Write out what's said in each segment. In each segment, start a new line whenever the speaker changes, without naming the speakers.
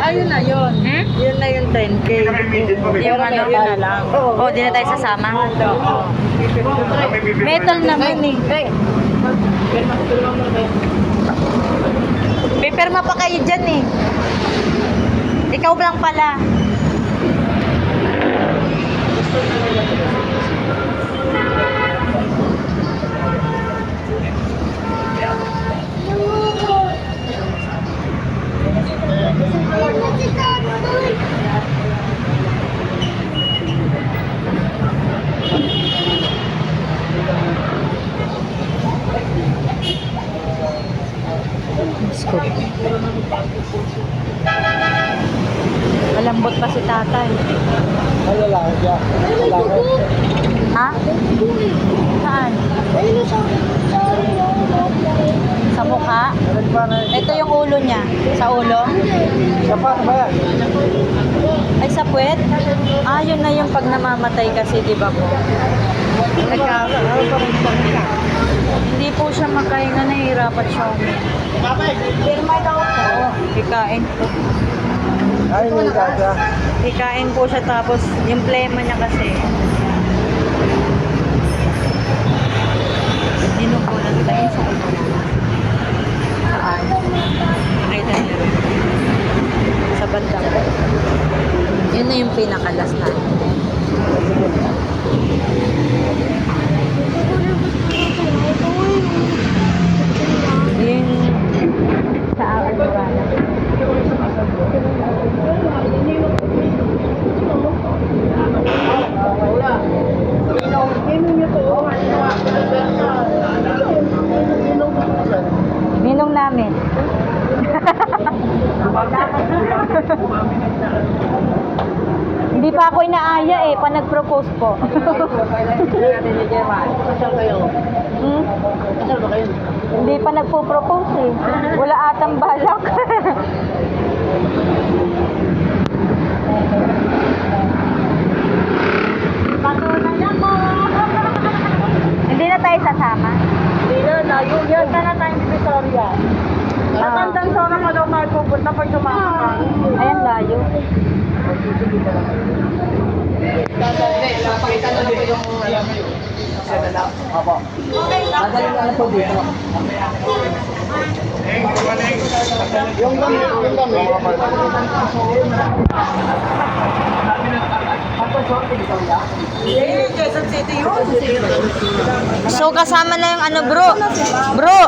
Ayun na yun. Yun na yung 10K. Yung ano, yun na lang.
Oo, di na tayo sasama.
Metal naman eh.
Pipirma pa kayo dyan eh. Ikaw lang pala. Malambot pa si tatay.
Ano lang siya?
Ha? Saan? Sa mukha? Ito yung ulo niya. Sa ulo?
Siya pa, ba yan?
Ay, sa puwet? Ah, yun na yung pag namamatay kasi, di ba po? Hindi po siya makahinga, nahihirapan siya umiyak. Pirma daw po. Hikain po.
Ay, hindi ka siya.
Hikain po siya tapos yung plema niya kasi. Dinugulan tayo sa ulo. Saan? Nakita niyo rin. Sa bandang. Yun na yung pinakalas na. Yung sa akin wala. Ninong namin. Hindi pa ako inaaya eh, pa nag-propose po. Hmm? Hindi pa nagpo-propose eh. Wala atang balak. Patunan ako. Hindi na tayo sasama.
Hindi na, layo yan. Punta na tayong Divisoria. Matandang zona ka daw tayo pupunta pag sumama ka.
Ayan, layo.
Napakita na dito yung
Apo. Madali na po dito. Yung gamit.
Quezon City yun.
So, kasama na yung ano, bro. Bro,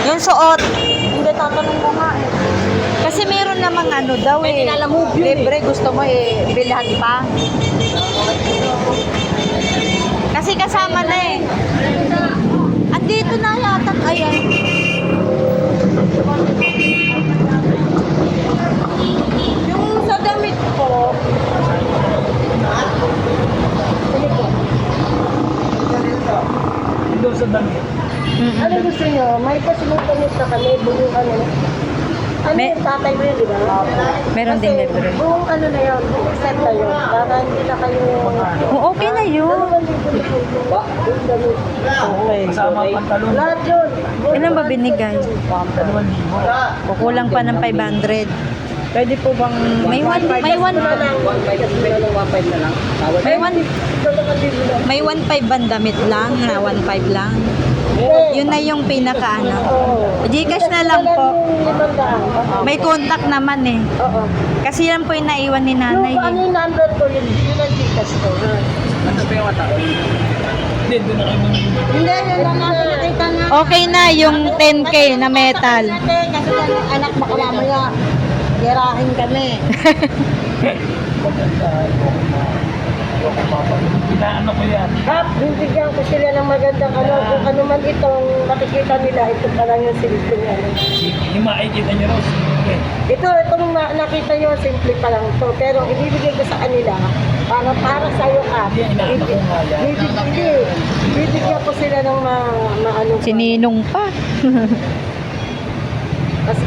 yung suot.
Hindi, tatanong ko nga eh.
Kasi meron namang ano daw eh.
Libre, gusto mo eh, bilhan pa.
Kasi kasama na eh. Andito na yata. Ayan.
Yung sa damit ko,
Doon sa damit.
ano gusto nyo? May pasunod-damit na kami, buong ano. Ano
May-
yung tatay mo yun, di ba?
Meron
Kasi
ding libre.
buong ano na yun, buong set na yun. Para hindi na kayo...
Oh, okay na yun.
Yung damit.
Okay. Kasama ang pantalon.
Lahat yun.
Ilan ba binigay?
2,000.
Kukulang pa ng 500. Pwede po bang... May one
na lang.
may 1.5 bang damit lang na 1.5 lang. Yun na yung pinaka ano. Gcash na lang po. May contact naman eh.
Oo.
Kasi yan po yung naiwan ni
Yung
nanay
ano
eh.
yung number ko yun, yun ang Gcash ko.
Ano pa yung mata? Hindi, doon na kayo mamimili.
Hindi, yun lang natin nakita nga.
Okay na yung 10K na metal.
Kasi anak baka mamaya, gerahin kami.
Inaano ko yan.
Kap, bibigyan ko sila ng magandang ano, kung ano man itong makikita nila, ito pa lang yung simple niya.
Yung makikita nyo rin. Sige.
Itong nakita nyo, simple pa lang ito. Pero ibibigay ko sa kanila, para sa iyo ka. Bibigyan ko sila ng maano.
Sininong pa.
Kasi,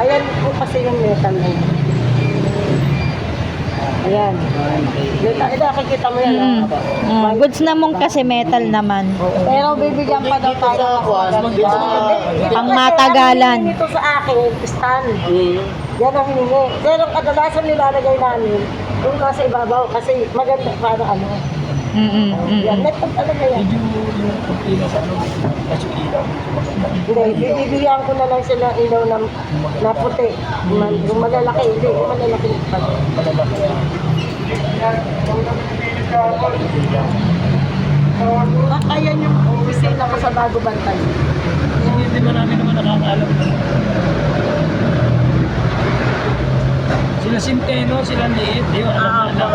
ayan po kasi yung metal na yun. Ayan. Nakikita mo yan.
Mm.
ah.
Goods namong kasi metal naman.
Pero bibigyan pa daw tayo ng
Pang matagalan.
Ito sa akin, stand. Yan ang hiningi. Pero kadalasan nilalagay namin yung nasa ibabaw kasi maganda para ano. Yan, netong talaga yan.
Medyo yung pagpila sa ano, kasi ilaw.
Hindi, bibigyan ko na lang sila ilaw na puti. Yung malalaki, hindi. Yung malalaki. Ayan yung opisina ko sa Bago Bantay.
Hindi ba namin naman nakakaalam. Sila Sinteno, sila Liit, yun, alam na.